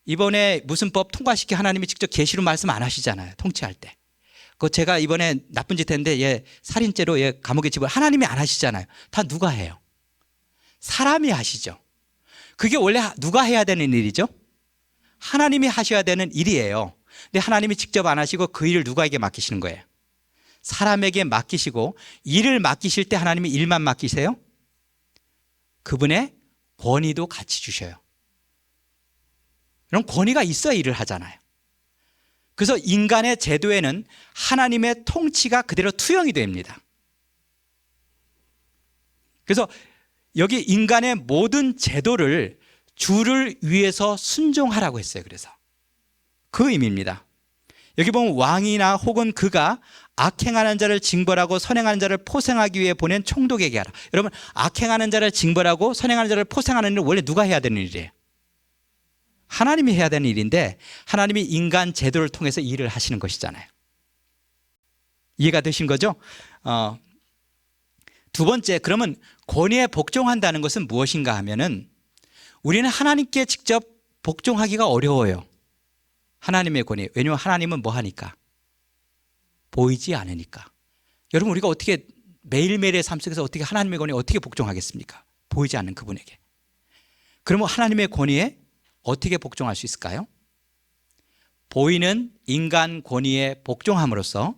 [SPEAKER 2] 이번에 무슨 법 통과시키 하나님이 직접 계시로 말씀 안 하시잖아요. 통치할 때. 그 제가 이번에 나쁜 짓 했는데 얘 살인죄로 얘 감옥에 집어, 하나님이 안 하시잖아요. 다 누가 해요? 사람이 하시죠. 그게 원래 누가 해야 되는 일이죠? 하나님이 하셔야 되는 일이에요. 근데 하나님이 직접 안 하시고 그 일을 누구에게 맡기시는 거예요? 사람에게 맡기시고, 일을 맡기실 때 하나님이 일만 맡기세요? 그분의 권위도 같이 주셔요. 그럼 권위가 있어야 일을 하잖아요. 그래서 인간의 제도에는 하나님의 통치가 그대로 투영이 됩니다. 그래서 여기 인간의 모든 제도를 주를 위해서 순종하라고 했어요. 그래서 그 의미입니다. 여기 보면 왕이나 혹은 그가 악행하는 자를 징벌하고 선행하는 자를 포생하기 위해 보낸 총독에게 하라. 여러분, 악행하는 자를 징벌하고 선행하는 자를 포생하는 일은 원래 누가 해야 되는 일이에요? 하나님이 해야 되는 일인데, 하나님이 인간 제도를 통해서 일을 하시는 것이잖아요. 이해가 되신 거죠? 두 번째, 그러면 권위에 복종한다는 것은 무엇인가 하면은, 우리는 하나님께 직접 복종하기가 어려워요. 하나님의 권위. 왜냐하면 하나님은 뭐 하니까? 보이지 않으니까. 여러분, 우리가 어떻게 매일매일의 삶 속에서 어떻게 하나님의 권위에 어떻게 복종하겠습니까? 보이지 않는 그분에게. 그러면 하나님의 권위에 어떻게 복종할 수 있을까요? 보이는 인간 권위에 복종함으로써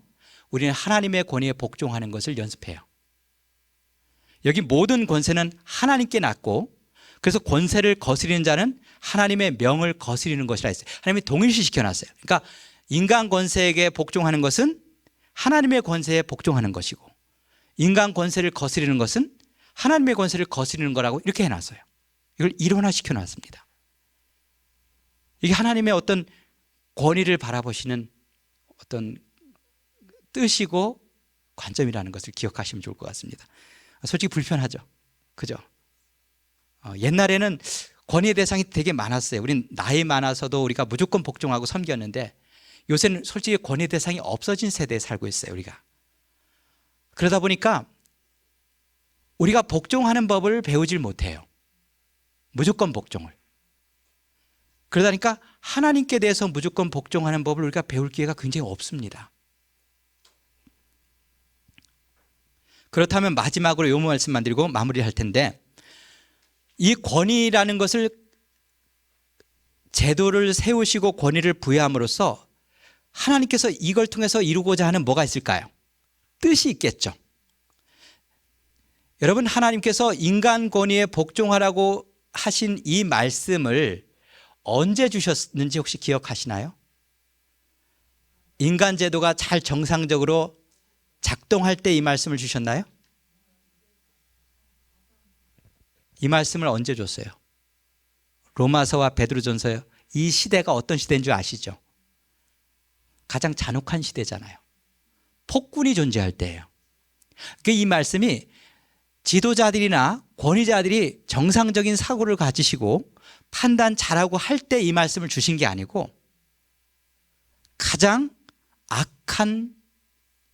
[SPEAKER 2] 우리는 하나님의 권위에 복종하는 것을 연습해요. 여기 모든 권세는 하나님께 났고, 그래서 권세를 거스리는 자는 하나님의 명을 거스리는 것이라 했어요. 하나님이 동일시시켜 놨어요. 그러니까 인간 권세에게 복종하는 것은 하나님의 권세에 복종하는 것이고, 인간 권세를 거스리는 것은 하나님의 권세를 거스리는 거라고 이렇게 해놨어요. 이걸 일원화시켜 놨습니다. 이게 하나님의 어떤 권위를 바라보시는 어떤 뜻이고 관점이라는 것을 기억하시면 좋을 것 같습니다. 솔직히 불편하죠. 그죠? 옛날에는 권위의 대상이 되게 많았어요. 우린 나이 많아서도 우리가 무조건 복종하고 섬겼는데, 요새는 솔직히 권위의 대상이 없어진 세대에 살고 있어요, 우리가. 그러다 보니까 우리가 복종하는 법을 배우질 못해요. 무조건 복종을. 그러다 보니까 하나님께 대해서 무조건 복종하는 법을 우리가 배울 기회가 굉장히 없습니다. 그렇다면 마지막으로 요 말씀만 드리고 마무리할 텐데, 이 권위라는 것을 제도를 세우시고 권위를 부여함으로써 하나님께서 이걸 통해서 이루고자 하는 뭐가 있을까요? 뜻이 있겠죠. 여러분, 하나님께서 인간 권위에 복종하라고 하신 이 말씀을 언제 주셨는지 혹시 기억하시나요? 인간 제도가 잘 정상적으로 작동할 때 이 말씀을 주셨나요? 이 말씀을 언제 줬어요? 로마서와 베드로전서요. 이 시대가 어떤 시대인 줄 아시죠? 가장 잔혹한 시대잖아요. 폭군이 존재할 때예요. 이 말씀이 지도자들이나 권위자들이 정상적인 사고를 가지시고 판단 잘하고 할 때 이 말씀을 주신 게 아니고 가장 악한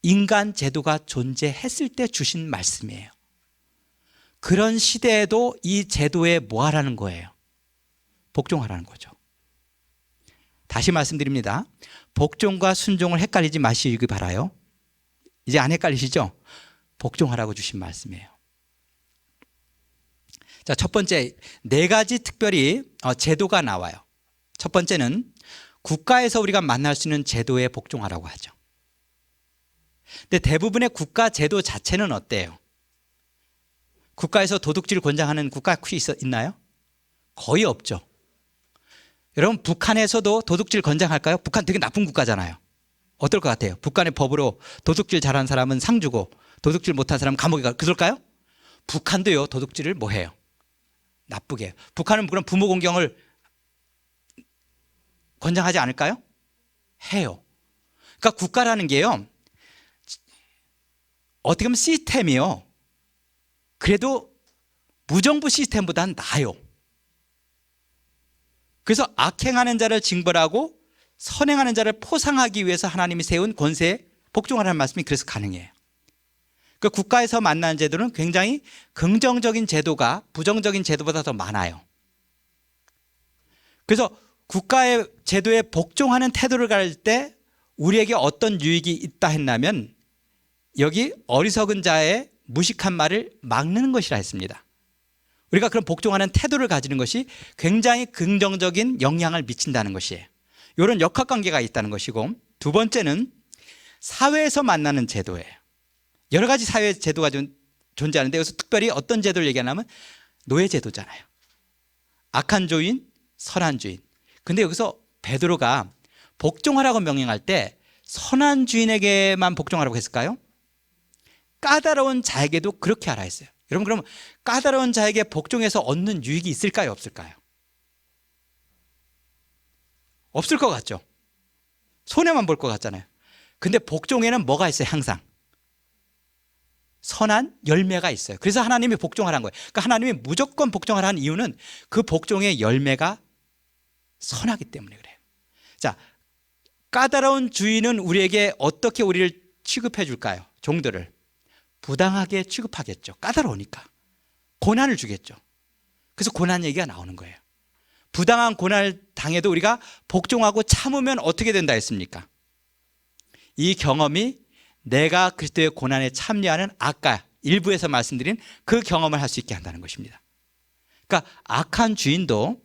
[SPEAKER 2] 인간 제도가 존재했을 때 주신 말씀이에요. 그런 시대에도 이 제도에 뭐 하라는 거예요? 복종하라는 거죠. 다시 말씀드립니다. 복종과 순종을 헷갈리지 마시기 바라요. 이제 안 헷갈리시죠? 복종하라고 주신 말씀이에요. 자, 첫 번째, 네 가지 특별히 제도가 나와요. 첫 번째는 국가에서 우리가 만날 수 있는 제도에 복종하라고 하죠. 근데 대부분의 국가 제도 자체는 어때요? 국가에서 도둑질 권장하는 국가 혹시 있나요? 거의 없죠. 여러분, 북한에서도 도둑질 권장할까요? 북한 되게 나쁜 국가잖아요. 어떨 것 같아요? 북한의 법으로 도둑질 잘하는 사람은 상 주고 도둑질 못한 사람은 감옥에 가. 그럴까요? 북한도요, 도둑질을 뭐 해요? 나쁘게 해요. 북한은 그럼 부모 공경을 권장하지 않을까요? 해요. 그러니까 국가라는 게요, 어떻게 보면 시스템이요, 그래도 무정부 시스템보다는 나아요. 그래서 악행하는 자를 징벌하고 선행하는 자를 포상하기 위해서 하나님이 세운 권세에 복종하라는 말씀이 그래서 가능해요. 그 국가에서 만나는 제도는 굉장히 긍정적인 제도가 부정적인 제도보다 더 많아요. 그래서 국가의 제도에 복종하는 태도를 가질 때 우리에게 어떤 유익이 있다 했냐면, 여기 어리석은 자의 무식한 말을 막는 것이라 했습니다. 우리가 그런 복종하는 태도를 가지는 것이 굉장히 긍정적인 영향을 미친다는 것이에요. 이런 역학관계가 있다는 것이고, 두 번째는 사회에서 만나는 제도예요. 여러 가지 사회 제도가 존재하는데 여기서 특별히 어떤 제도를 얘기하냐면 노예 제도잖아요. 악한 주인, 선한 주인. 근데 여기서 베드로가 복종하라고 명령할 때 선한 주인에게만 복종하라고 했을까요? 까다로운 자에게도 그렇게 하라 했어요. 여러분, 그럼 까다로운 자에게 복종해서 얻는 유익이 있을까요, 없을까요? 없을 것 같죠? 손해만 볼 것 같잖아요. 근데 복종에는 뭐가 있어요? 항상 선한 열매가 있어요. 그래서 하나님이 복종하라는 거예요. 그러니까 하나님이 무조건 복종하라는 이유는 그 복종의 열매가 선하기 때문에 그래요. 자, 까다로운 주인은 우리에게 어떻게 우리를 취급해 줄까요? 종들을 부당하게 취급하겠죠. 까다로우니까 고난을 주겠죠. 그래서 고난 얘기가 나오는 거예요. 부당한 고난을 당해도 우리가 복종하고 참으면 어떻게 된다 했습니까? 이 경험이 내가 그리스도의 고난에 참여하는 아까 일부에서 말씀드린 그 경험을 할 수 있게 한다는 것입니다. 그러니까 악한 주인도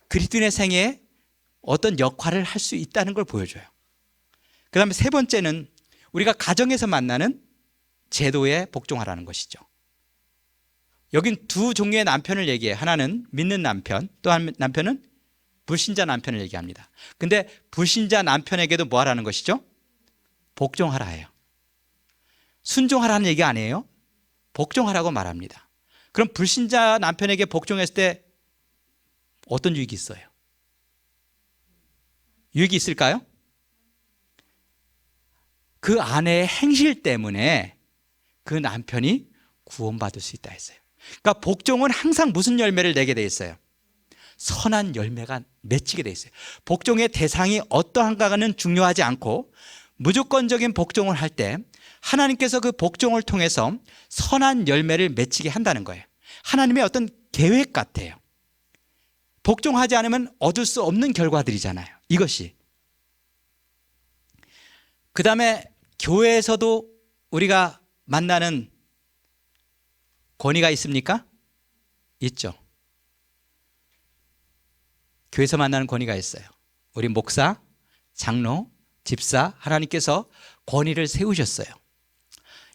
[SPEAKER 2] 그리스도인의 생애에 어떤 역할을 할 수 있다는 걸 보여줘요. 그 다음에 세 번째는 우리가 가정에서 만나는 제도에 복종하라는 것이죠. 여긴 두 종류의 남편을 얘기해요. 하나는 믿는 남편, 또 한 남편은 불신자 남편을 얘기합니다. 근데 불신자 남편에게도 뭐 하라는 것이죠? 복종하라 해요. 순종하라는 얘기 아니에요. 복종하라고 말합니다. 그럼 불신자 남편에게 복종했을 때 어떤 유익이 있어요? 유익이 있을까요? 그 아내의 행실 때문에 그 남편이 구원받을 수 있다 했어요. 그러니까 복종은 항상 무슨 열매를 내게 돼 있어요? 선한 열매가 맺히게 돼 있어요. 복종의 대상이 어떠한가는 중요하지 않고 무조건적인 복종을 할 때 하나님께서 그 복종을 통해서 선한 열매를 맺히게 한다는 거예요. 하나님의 어떤 계획 같아요. 복종하지 않으면 얻을 수 없는 결과들이잖아요. 이것이. 그 다음에 교회에서도 우리가 만나는 권위가 있습니까? 있죠. 교회에서 만나는 권위가 있어요. 우리 목사, 장로, 집사, 하나님께서 권위를 세우셨어요.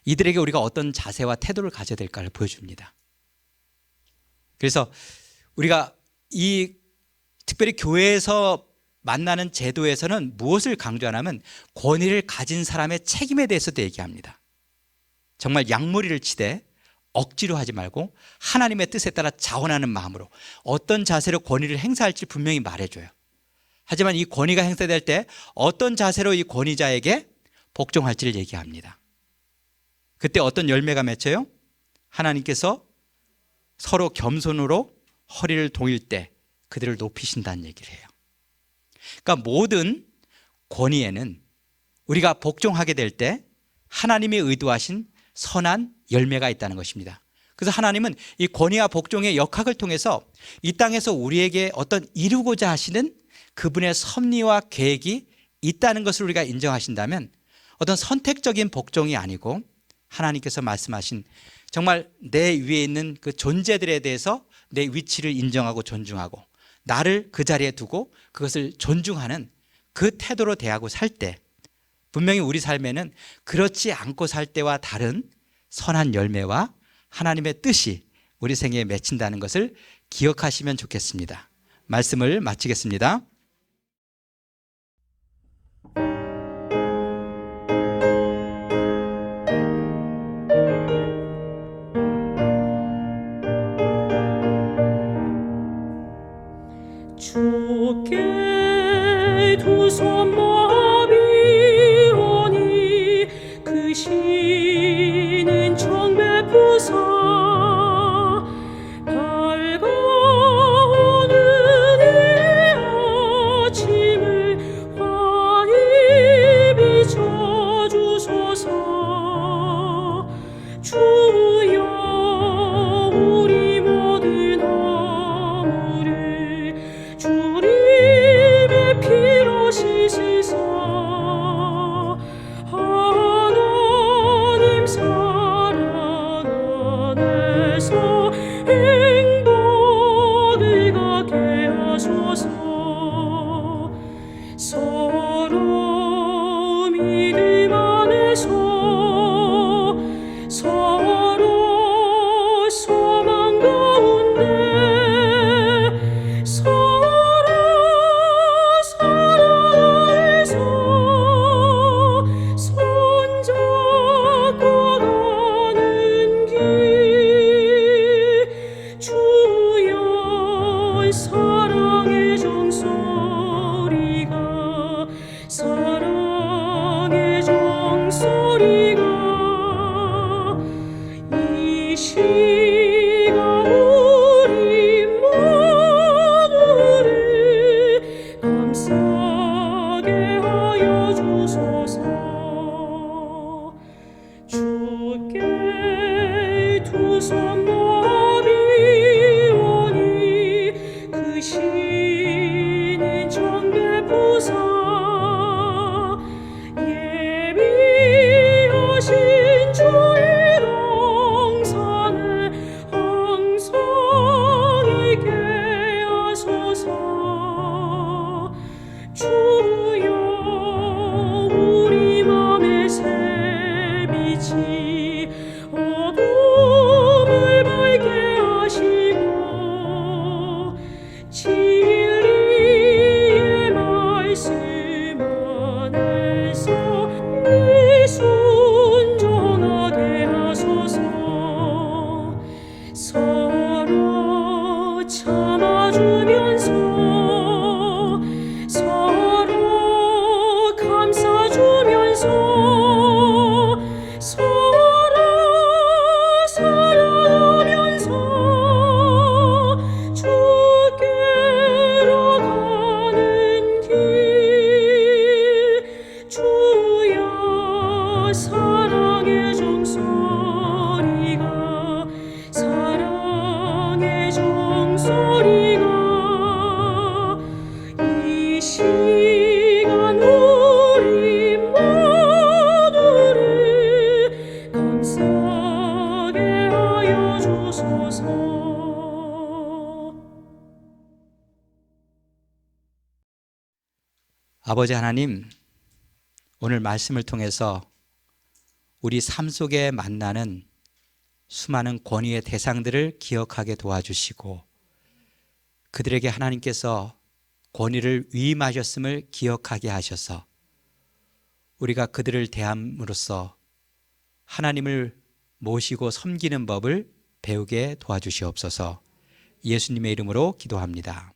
[SPEAKER 2] 이들에게 우리가 어떤 자세와 태도를 가져야 될까를 보여줍니다. 그래서 우리가 이 특별히 교회에서 만나는 제도에서는 무엇을 강조하냐면 권위를 가진 사람의 책임에 대해서도 얘기합니다. 정말 양무리를 치되 억지로 하지 말고 하나님의 뜻에 따라 자원하는 마음으로 어떤 자세로 권위를 행사할지 분명히 말해줘요. 하지만 이 권위가 행사될 때 어떤 자세로 이 권위자에게 복종할지를 얘기합니다. 그때 어떤 열매가 맺혀요? 하나님께서 서로 겸손으로 허리를 동일 때 그들을 높이신다는 얘기를 해요. 그러니까 모든 권위에는 우리가 복종하게 될 때 하나님이 의도하신 선한 열매가 있다는 것입니다. 그래서 하나님은 이 권위와 복종의 역학을 통해서 이 땅에서 우리에게 어떤 이루고자 하시는 그분의 섭리와 계획이 있다는 것을 우리가 인정하신다면 어떤 선택적인 복종이 아니고 하나님께서 말씀하신 정말 내 위에 있는 그 존재들에 대해서 내 위치를 인정하고 존중하고 나를 그 자리에 두고 그것을 존중하는 그 태도로 대하고 살 때 분명히 우리 삶에는 그렇지 않고 살 때와 다른 선한 열매와 하나님의 뜻이 우리 생애에 맺힌다는 것을 기억하시면 좋겠습니다. 말씀을 마치겠습니다.
[SPEAKER 3] 주께 두 손 마비 오니 그 시는 정 베푸사 밝아오는 이 아침을 환히 비춰주소서. 주여 우리 모든 허물을 주님의 피로 씻으사 하나님 사랑 안에서 행복을 갖게 하소서. 서로 믿음 안에서 서로 소망 가운데 서로 사랑 안에서 손잡고 가는 길. 주여 사랑의 종소리가 사랑의 종소리가 이 시간 우리 모두를 감싸게 하여 주소서. 주께 두 손 마비 오니 그 시는 정 베푸사 예비하신 주의 동산에 주소서.
[SPEAKER 2] 아버지 하나님, 오늘 말씀을 통해서 우리 삶 속에 만나는 수많은 권위의 대상들을 기억하게 도와주시고 그들에게 하나님께서 권위를 위임하셨음을 기억하게 하셔서 우리가 그들을 대함으로써 하나님을 모시고 섬기는 법을 배우게 도와주시옵소서. 예수님의 이름으로 기도합니다.